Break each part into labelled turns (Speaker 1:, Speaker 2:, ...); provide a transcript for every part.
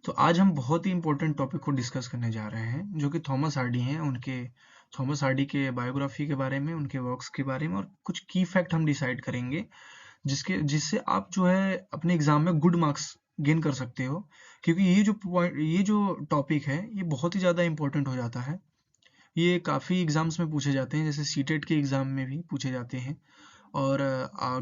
Speaker 1: तो आज हम बहुत ही इम्पोर्टेंट टॉपिक को डिस्कस करने जा रहे हैं जो कि थॉमस हार्डी हैं। उनके थॉमस हार्डी के बायोग्राफी के बारे में, उनके वर्क्स के बारे में और कुछ की फैक्ट हम डिसाइड करेंगे जिससे आप जो है अपने एग्जाम में गुड मार्क्स गेन कर सकते हो। क्योंकि ये जो टॉपिक है ये बहुत ही ज़्यादा इम्पोर्टेंट हो जाता है। ये काफ़ी एग्जाम्स में पूछे जाते हैं, जैसे सीटेट के एग्जाम में भी पूछे जाते हैं। और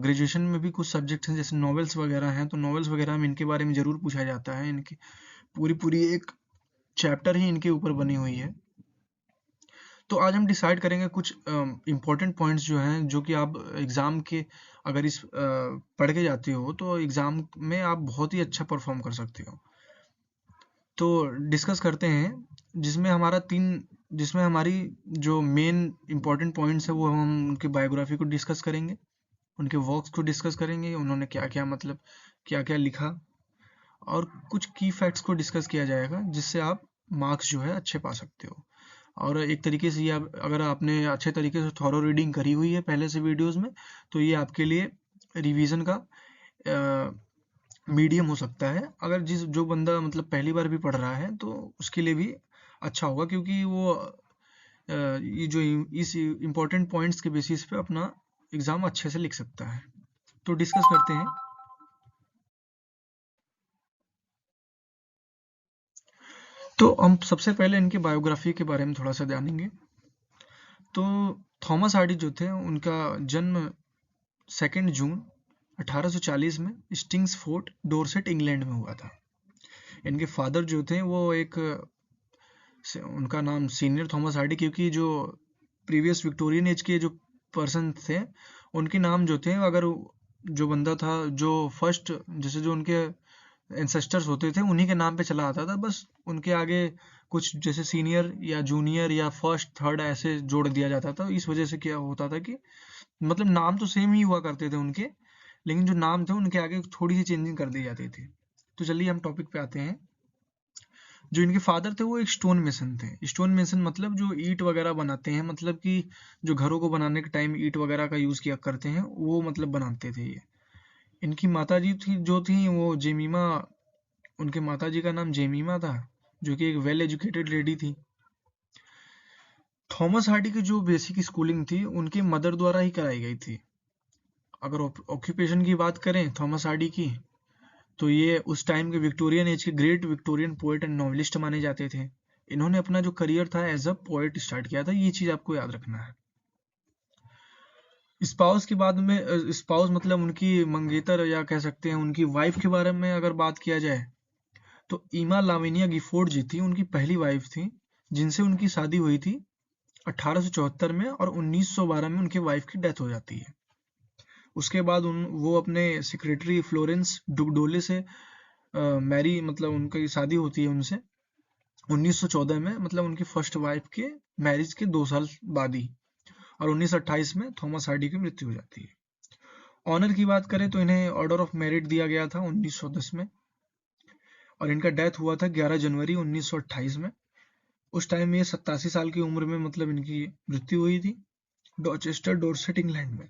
Speaker 1: ग्रेजुएशन में भी कुछ सब्जेक्ट्स हैं जैसे नॉवेल्स वगैरह हैं, तो नॉवेल्स वगैरह में इनके बारे में ज़रूर पूछा जाता है। इनकी पूरी पूरी एक चैप्टर ही इनके ऊपर बनी हुई है। तो आज हम डिसाइड करेंगे कुछ इम्पोर्टेंट पॉइंट्स जो हैं, जो कि आप एग्ज़ाम के अगर पढ़ के जाते हो तो एग्ज़ाम में आप बहुत ही अच्छा परफॉर्म कर सकते हो। तो डिस्कस करते हैं जिसमें हमारी जो मेन इम्पोर्टेंट पॉइंट्स है वो हम उनकी बायोग्राफी को डिस्कस करेंगे, उनके वर्क्स को डिस्कस करेंगे, उन्होंने क्या क्या मतलब क्या क्या लिखा, और कुछ की फैक्ट्स को डिस्कस किया जाएगा जिससे आप मार्क्स जो है अच्छे पा सकते हो। और एक तरीके से ये अगर आपने अच्छे तरीके से थॉरो रीडिंग करी हुई है पहले से वीडियोस में, तो ये आपके लिए रिवीजन का मीडियम हो सकता है। अगर जो बंदा मतलब पहली बार भी पढ़ रहा है तो उसके लिए भी अच्छा होगा, क्योंकि वो ये जो इस इम्पोर्टेंट पॉइंट्स के बेसिस पे अपना एग्ज़ाम अच्छे से लिख सकता है। तो डिस्कस करते हैं। तो हम सबसे पहले इनकी बायोग्राफी के बारे में थोड़ा सा जानेंगे। तो थॉमस हार्डी जो थे उनका जन्म 2 जून 1840 में स्टिंग्सफोर्ड, डोरसेट, इंग्लैंड में हुआ था। इनके फादर जो थे वो उनका नाम सीनियर थॉमस हार्डी, क्योंकि जो प्रीवियस विक्टोरियन एज के जो पर्सन थे उनके नाम जो थे, अगर जो बंदा था जो फर्स्ट, जैसे जो उनके एंसेस्टर्स होते थे उन्हीं के नाम पे चला आता था, बस उनके आगे कुछ जैसे सीनियर या जूनियर या फर्स्ट थर्ड ऐसे जोड़ दिया जाता था। इस वजह से क्या होता था कि मतलब नाम तो सेम ही हुआ करते थे उनके, लेकिन जो नाम थे उनके आगे थोड़ी सी चेंजिंग कर दी जाती थी। तो चलिए हम टॉपिक पे आते हैं। जो इनके फादर थे वो एक स्टोन मेसन थे। स्टोन मेसन मतलब जो ईंट वगैरह बनाते हैं, मतलब कि जो घरों को बनाने के टाइम ईंट वगैरह का यूज किया करते हैं वो मतलब बनाते थे ये। इनकी माता जी थी वो जेमीमा, उनके माताजी का नाम जेमीमा था, जो कि एक वेल एजुकेटेड लेडी थी। थॉमस हार्डी की जो बेसिक स्कूलिंग थी उनके मदर द्वारा ही कराई गई थी। अगर ऑक्यूपेशन की बात करें थॉमस हार्डी की, तो ये उस टाइम के विक्टोरियन एज के great Victorian poet and novelist माने जाते थे। इन्होंने अपना जो करियर था एज अ पोएट स्टार्ट किया था, ये चीज आपको याद रखना है। स्पाउस के बाद में स्पाउस मतलब उनकी मंगेतर या कह सकते हैं उनकी वाइफ के बारे में अगर बात किया जाए, तो ईमा लाविनिया गिफोर्ड जी थी उनकी पहली वाइफ थी, जिनसे उनकी शादी हुई थी 1874 में, और 1912 में उनके वाइफ की डेथ हो जाती है। उसके बाद वो अपने सेक्रेटरी फ्लोरेंस डुगडोले से मैरी मतलब उनकी शादी होती है उनसे 1914 में, मतलब उनकी फर्स्ट वाइफ के मैरिज के 2 साल बाद ही। और 1928 में थॉमस हार्डी की मृत्यु हो जाती है। ऑनर की बात करें तो इन्हें ऑर्डर ऑफ मेरिट दिया गया था 1910 में, और इनका डेथ हुआ था 11 जनवरी 1928 में। उस टाइम में ये 87 साल की उम्र में मतलब इनकी मृत्यु हुई थी, डॉचेस्टर, डोरसेट, इंग्लैंड में।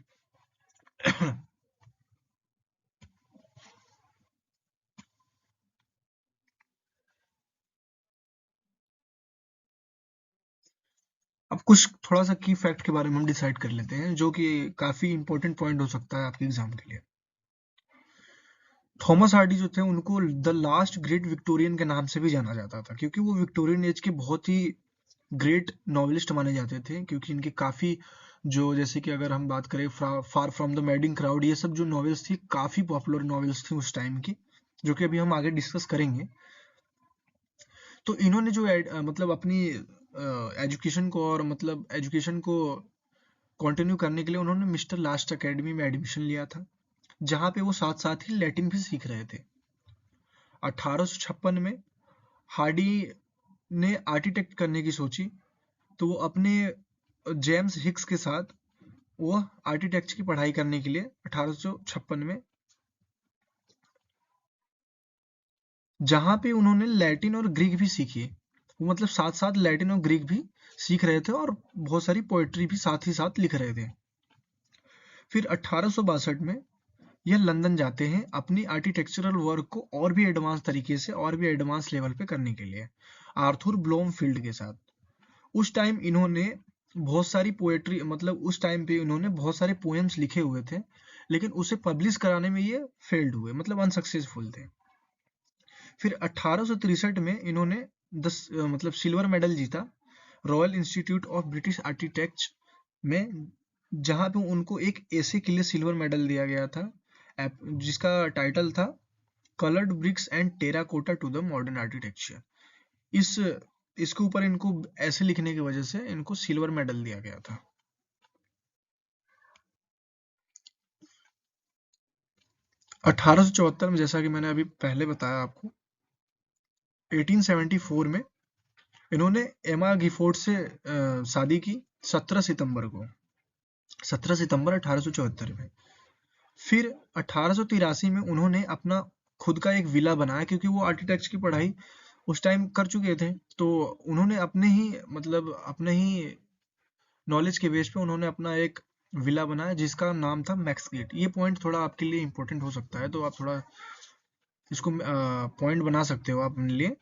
Speaker 1: अब कुछ थोड़ा सा की फैक्ट के बारे में हम डिसाइड कर लेते हैं, जो कि काफी इंपॉर्टेंट पॉइंट हो सकता है आपके एग्जाम के लिए। थॉमस हार्डी जो थे उनको द लास्ट ग्रेट विक्टोरियन के नाम से भी जाना जाता था, क्योंकि वो विक्टोरियन एज के बहुत ही ग्रेट नॉवेलिस्ट माने जाते थे। क्योंकि इनकी काफी जो, जैसे कि अगर हम बात करें far from the madding crowd, ये सब जो नॉवेल्स थी काफी पॉपुलर नॉवेल्स थी उस टाइम की, जो कि अभी हम आगे डिस्कस करेंगे। तो इन्होंने जो मतलब अपनी एजुकेशन को और मतलब एजुकेशन को कंटिन्यू करने के लिए उन्होंने मिस्टर लास्ट एकेडमी में एडमिशन लिया था, जहाँ पे वो साथ साथ ही लैटिन भी सीख रहे थे। 1856 में हार्डी ने आर्किटेक्ट करने की सोची, तो वो अपने जेम्स हिक्स के साथ वो आर्किटेक्ट की पढ़ाई करने के लिए 1856 में, जहाँ पे उन्होंने लैटिन और ग्रीक भी सीखी। वो मतलब साथ साथ लैटिन और ग्रीक भी सीख रहे थे और बहुत सारी पोएट्री भी साथ ही साथ लिख रहे थे। फिर 1862 में यह लंदन जाते हैं अपनी आर्किटेक्चरल वर्क को और भी एडवांस तरीके से और भी एडवांस लेवल पे करने के लिए आर्थर ब्लोमफील्ड के साथ। उस टाइम इन्होंने बहुत सारी पोएट्री, मतलब उस टाइम पे इन्होंने बहुत सारे पोएम्स लिखे हुए थे, लेकिन उसे पब्लिश कराने में ये फेल्ड हुए, मतलब अनसक्सेसफुल थे। फिर 1863 में इन्होंने मतलब सिल्वर मेडल जीता royal institute of British architects में, जहां पे उनको एक ऐसे के लिए सिल्वर मेडल दिया गया था जिसका टाइटल था coloured bricks and terracotta to the modern architecture. इस इसके ऊपर इनको ऐसे लिखने की वजह से इनको सिल्वर मेडल दिया गया था। 1874 में, जैसा कि मैंने अभी पहले बताया आपको, 1874 में इन्होंने एमा गिफोर्ड से शादी की 17 सितंबर को, 17 सितंबर 1874 में। फिर 1883 में उन्होंने अपना खुद का एक विला बनाया, क्योंकि वो आर्किटेक्ट की पढ़ाई उस टाइम कर चुके थे, तो उन्होंने अपने ही, मतलब अपने ही नॉलेज के बेस पे उन्होंने अपना एक विला बनाया जिसका नाम था मैक्स गेट। ये पॉइंट थोड़ा आपके लिए इंपॉर्टेंट हो सकता है, तो आप थोड़ा इसको पॉइंट बना सकते हो आप अपने लिए।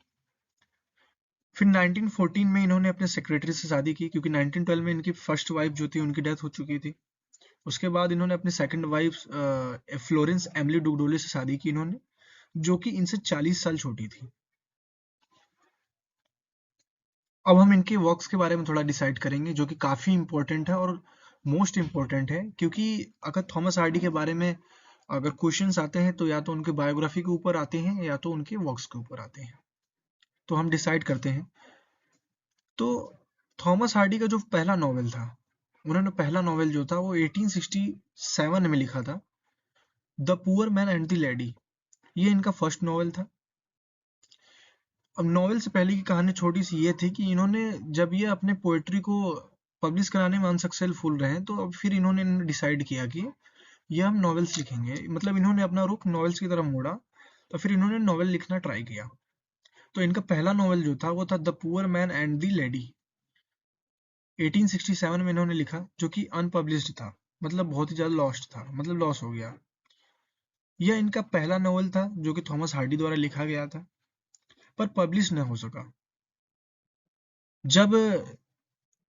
Speaker 1: फिर 1914 में इन्होंने अपने सेक्रेटरी से शादी की, क्योंकि 1912 में इनकी फर्स्ट वाइफ जो थी उनकी डेथ हो चुकी थी। उसके बाद इन्होंने अपनी सेकंड वाइफ फ्लोरेंस एमिली डुगडोले से शादी की इन्होंने, जो कि इनसे 40 साल छोटी थी। अब हम इनके वर्क्स के बारे में थोड़ा डिसाइड करेंगे, जो कि काफ़ी इंपॉर्टेंट है और मोस्ट इम्पॉर्टेंट है, क्योंकि अगर थॉमस हार्डी के बारे में अगर क्वेश्चंस आते हैं तो या तो उनके बायोग्राफी के ऊपर आते हैं या तो उनके वर्क्स के ऊपर आते हैं। तो हम डिसाइड करते हैं। तो थॉमस हार्डी का जो पहला नॉवेल था, उन्होंने पहला नॉवेल जो था वो 1867 में लिखा था, the poor man and the lady. ये इनका फर्स्ट नॉवेल था। अब नॉवेल से पहले की कहानी छोटी सी ये थी कि इन्होंने, जब ये अपने पोएट्री को पब्लिश कराने में अनसक्सेसफुल रहे, तो अब फिर इन्होंने डिसाइड किया कि ये हम नॉवेल्स लिखेंगे, मतलब इन्होंने अपना रुख नॉवेल्स की तरफ मोड़ा, तो फिर इन्होंने नॉवेल लिखना ट्राई किया। तो इनका पहला नॉवेल जो था वो था the poor man and the lady, 1867 में इन्होंने लिखा, जो कि अनपब्लिश्ड था, मतलब बहुत ही ज्यादा लॉस्ट था, मतलब लॉस हो गया। यह इनका पहला नॉवेल था जो कि थॉमस हार्डी द्वारा लिखा गया था, पर पब्लिश न हो सका। जब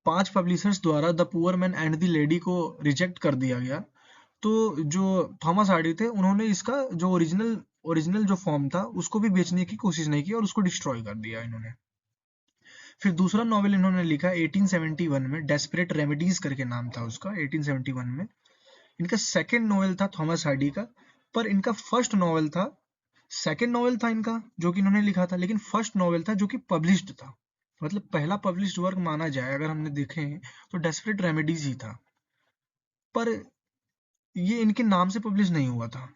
Speaker 1: 5 पब्लिशर्स द्वारा the poor man and the lady को रिजेक्ट कर दिया गया, तो जो थॉमस हार्डी थे उन्होंने इसका जो ओरिजिनल जो फॉर्म था उसको भी बेचने की कोशिश नहीं की और उसको डिस्ट्रॉय कर दिया इन्होंने। फिर दूसरा नॉवेल इन्होंने लिखा 1871 में, डेस्परेट रेमेडीज करके नाम था उसका, 1871 में। इनका सेकंड नॉवेल था थॉमस हार्डी का, पर इनका फर्स्ट नॉवेल था, सेकंड नॉवेल था इनका जो कि इन्होंने लिखा था, लेकिन फर्स्ट नॉवेल था जो कि पब्लिश्ड था, मतलब पहला पब्लिश्ड वर्क माना जाए अगर हमने देखे तो डेस्परेट रेमेडीज ही था, पर ये इनके नाम से पब्लिश नहीं हुआ था।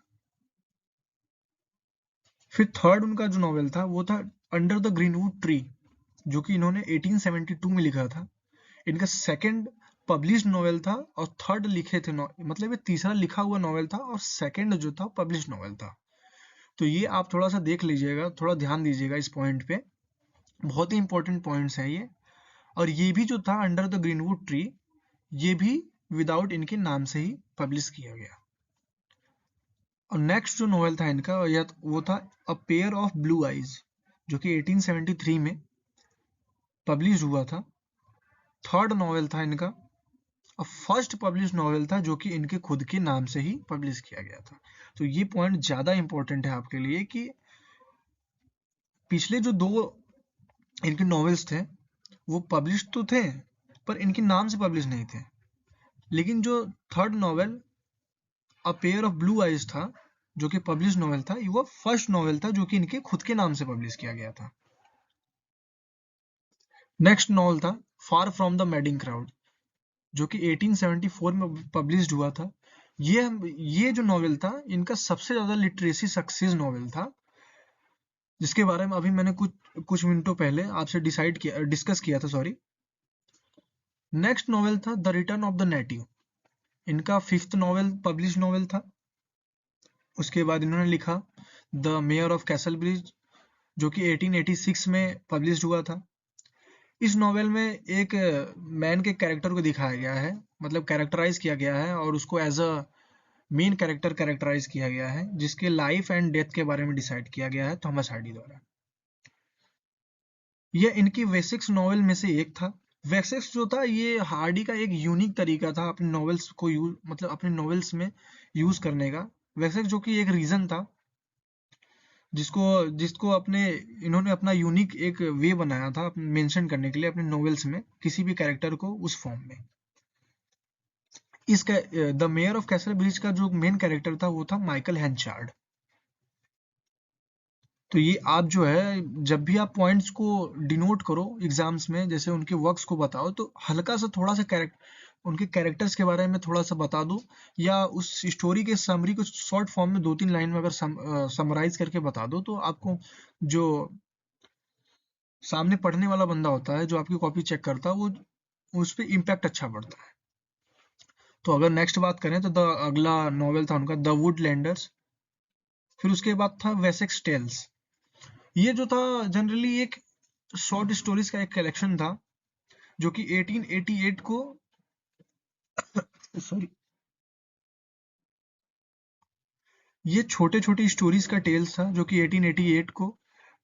Speaker 1: फिर थर्ड उनका जो नॉवेल था वो था अंडर द ग्रीनवुड ट्री, जो कि इन्होंने 1872 में लिखा था। इनका सेकंड पब्लिश्ड नॉवेल था और थर्ड लिखे थे, मतलब ये तीसरा लिखा हुआ नॉवेल था और सेकंड जो था पब्लिश्ड नॉवेल था। तो ये आप थोड़ा सा देख लीजिएगा, थोड़ा ध्यान दीजिएगा इस पॉइंट पे, बहुत ही इंपॉर्टेंट पॉइंट्स हैं ये। और ये भी जो था अंडर द ग्रीनवुड ट्री, ये भी विदाउट इनके नाम से ही पब्लिश किया गया। और नेक्स्ट जो नॉवेल था इनका वो था a pair of blue eyes, जो कि 1873 में पब्लिश हुआ था। थर्ड नॉवेल था इनका, और फर्स्ट पब्लिश नॉवेल था जो कि इनके खुद के नाम से ही पब्लिश किया गया था। तो ये पॉइंट ज्यादा इंपॉर्टेंट है आपके लिए कि पिछले जो दो इनके नॉवेल्स थे वो पब्लिश तो थे, पर इनके नाम से पब्लिश नहीं थे। लेकिन जो third novel a pair of blue eyes था, जो कि पब्लिश नॉवेल था, वो फर्स्ट नॉवेल था जो कि इनके खुद के नाम से पब्लिश किया गया था। नेक्स्ट नॉवेल था far from the madding crowd, जो कि 1874 में पब्लिश्ड हुआ था। ये जो नॉवेल था इनका सबसे ज्यादा लिटरेसी सक्सेस नॉवेल था, जिसके बारे में अभी मैंने कुछ मिनटों पहले आपसे डिस्कस किया था, सॉरी। नेक्स्ट नॉवेल था the return of the native, इनका फिफ्थ नॉवेल पब्लिश नॉवेल था। उसके बाद इन्होंने लिखा the mayor of castle bridge, जो कि 1886 में पब्लिश हुआ था। इस नॉवेल में एक मैन के कैरेक्टर को दिखाया गया है, मतलब कैरेक्टराइज किया गया है और उसको as a main character characterise किया गया है, जिसके लाइफ एंड डेथ के बारे में डिसाइड किया गया है थॉमस हार्डी द्वारा। यह इनकी वेसिक्स नॉवेल में से एक था। वेसिक्स जो था ये हार्डी का एक यूनिक तरीका था अपने नॉवेल्स को यूज मतलब अपने नॉवेल्स में यूज करने का। वेसिक्स जो कि एक रीजन था जिसको जिसको अपने इन्होंने अपना यूनिक एक वे बनाया था मेंशन करने के लिए अपने नॉवेल्स में किसी भी कैरेक्टर को उस फॉर्म में। इसका the mayor of castle bridge का जो मेन कैरेक्टर था वो था माइकल हेंचार्ड। तो ये आप जो है जब भी आप पॉइंट्स को डिनोट करो एग्जाम्स में, जैसे उनके वर्क्स को बताओ, तो हल्का सा थोड़ा सा उनके कैरेक्टर्स के बारे में थोड़ा सा बता दो, या उस स्टोरी के समरी को शॉर्ट फॉर्म में 2-3 लाइन में अगर समराइज करके बता दो, तो आपको जो सामने पढ़ने वाला बंदा होता है, जो आपकी कॉपी चेक करता है, वो उस पर इम्पैक्ट अच्छा पड़ता है। तो अगर नेक्स्ट बात करें तो अगला नॉवेल था उनका द वुडलैंडर्स। फिर उसके बाद था वेसेक्स टेल्स। ये जो था जनरली एक शॉर्ट स्टोरीज का एक कलेक्शन था जो कि 1888 को सॉरी, ये छोटे छोटे स्टोरीज का टेल्स था जो कि 1888 को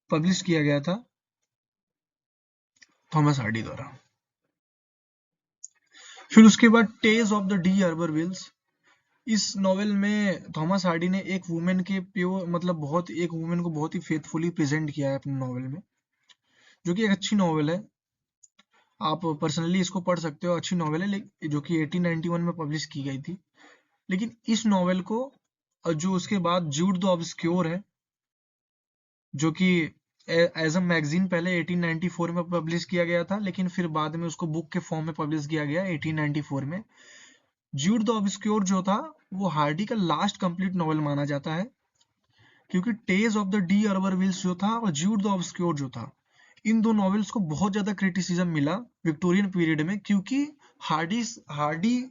Speaker 1: पब्लिश किया गया था थॉमस हार्डी द्वारा। फिर उसके बाद टेल्स ऑफ द डी अर्बरविल्स। इस नॉवेल में थॉमस हार्डी ने एक वुमेन के प्योर मतलब बहुत एक वुमेन को बहुत ही फेथफुली प्रेजेंट किया है अपने नॉवेल में, जो कि एक अच्छी नॉवेल है। आप पर्सनली इसको पढ़ सकते हो, अच्छी नॉवेल है जो कि 1891 में पब्लिश की गई थी। लेकिन इस नॉवेल को जो उसके बाद जूड द ऑब्सक्योर है, जो कि एज अ मैगजीन पहले 1894 में पब्लिश किया गया था, लेकिन फिर बाद में उसको बुक के फॉर्म में पब्लिश किया गया 1894 में। ज्यूड द ऑब्सक्योर जो था वो हार्डी का लास्ट कंप्लीट नॉवेल माना जाता है, क्योंकि टेज ऑफ द डी अर्बरविल्स जो था और ज्यूड द ऑब्सक्योर जो था, इन दो नॉवेल्स को बहुत ज्यादा क्रिटिसिज्म मिला विक्टोरियन पीरियड में, क्योंकि हार्डी हार्डी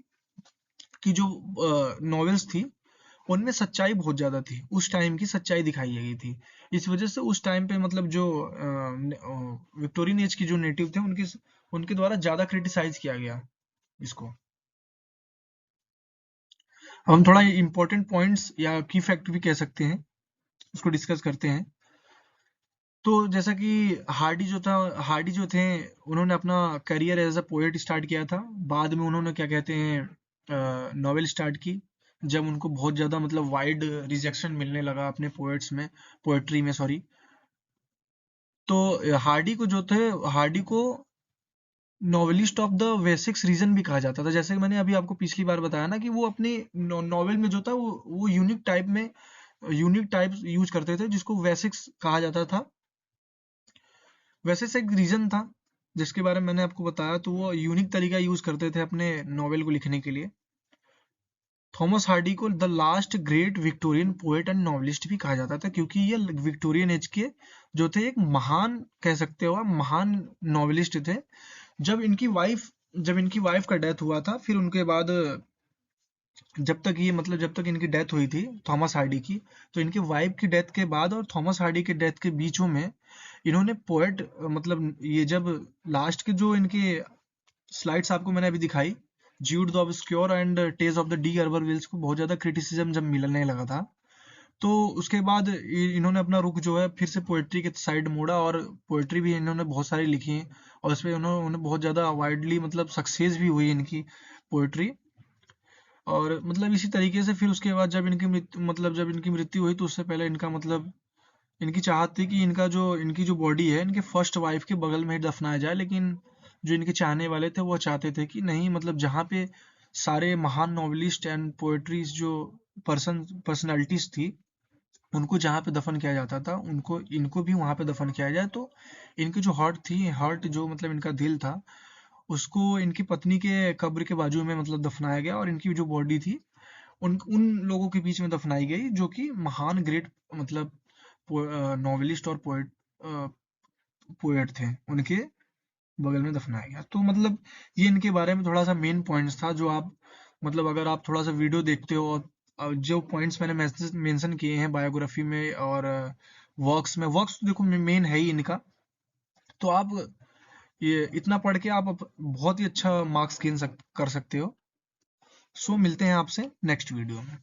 Speaker 1: की जो नॉवेल्स थी उनमें सच्चाई बहुत ज्यादा थी, उस टाइम की सच्चाई दिखाई गई थी। इस वजह से उस टाइम पे मतलब जो विक्टोरियन एज की जो नेटिव थे उनके उनके द्वारा ज्यादा क्रिटिसाइज किया गया इसको। हम थोड़ा इंपॉर्टेंट पॉइंट्स या की फैक्ट भी कह सकते हैं, उसको डिस्कस करते हैं। तो जैसा कि हार्डी जो थे उन्होंने अपना career as a poet start किया था। बाद में उन्होंने क्या कहते हैं नॉवेल स्टार्ट की, जब उनको बहुत ज्यादा मतलब वाइड रिजेक्शन मिलने लगा अपने पोएट्री में सॉरी। तो हार्डी को novelist of the Wessex region भी कहा जाता था। जैसे कि मैंने अभी आपको पिछली बार बताया ना कि वो अपने नॉवेल में जो था वो यूनिक टाइप यूज करते थे जिसको वेसिक्स कहा जाता था। वैसे से एक रीजन था जिसके बारे में मैंने आपको बताया, तो वो यूनिक तरीका यूज करते थे अपने नॉवेल को लिखने के लिए। थॉमस हार्डी को the last great Victorian poet and novelist भी कहा जाता था, क्योंकि ये विक्टोरियन एज के जो थे एक महान कह सकते हो आप महान नॉवलिस्ट थे। जब इनकी वाइफ का डेथ हुआ था, फिर उनके बाद जब तक इनकी डेथ हुई थी थॉमस हार्डी की, तो इनके वाइफ की डेथ के बाद और थॉमस हार्डी के डेथ के बीचों में इन्होंने पोएट मतलब ये जब लास्ट के जो इनके स्लाइड्स आपको मैंने अभी दिखाई, Jude the Obscure and Tess of the D'Urbervilles को बहुत ज्यादा क्रिटिसिज्म जब मिलने लगा था, तो उसके बाद इन्होंने अपना रुख जो है फिर से पोएट्री के साइड मोड़ा, और पोएट्री भी इन्होंने बहुत सारी लिखी है और इस पे उन्होंने बहुत ज्यादा वाइडली मतलब सक्सेस भी हुई इनकी पोएट्री। और मतलब इसी तरीके से फिर उसके बाद जब इनकी मृत्यु हुई, तो उससे पहले इनका मतलब इनकी चाहत थी कि इनकी जो बॉडी है इनके फर्स्ट वाइफ के बगल में ही दफनाया जाए, लेकिन जो इनके चाहने वाले थे वो चाहते थे कि नहीं, मतलब जहाँ पे सारे महान नॉवलिस्ट एंड पोएट्रीज जो पर्सनालिटीज थी उनको जहाँ पे दफन किया जाता था, उनको इनको भी वहां पे दफन किया जाए। तो इनकी जो हार्ट जो मतलब इनका दिल था, उसको इनकी पत्नी के कब्र के बाजू में मतलब दफनाया गया, और इनकी जो बॉडी थी उन उन लोगों के बीच में दफनाई गई जो कि महान ग्रेट मतलब नॉवेलिस्ट और पोएट थे, उनके बगल में दफनाया गया। तो मतलब ये इनके बारे में थोड़ा सा मेन पॉइंट्स था, जो आप मतलब अगर आप थोड़ा सा वीडियो देखते हो और जो पॉइंट्स मैंने मेंशन किए हैं बायोग्राफी में और वर्क्स तो देखो मेन है ही इनका, तो आप ये इतना पढ़ के आप बहुत ही अच्छा मार्क्स कर सकते हो। सो मिलते हैं आपसे नेक्स्ट वीडियो में।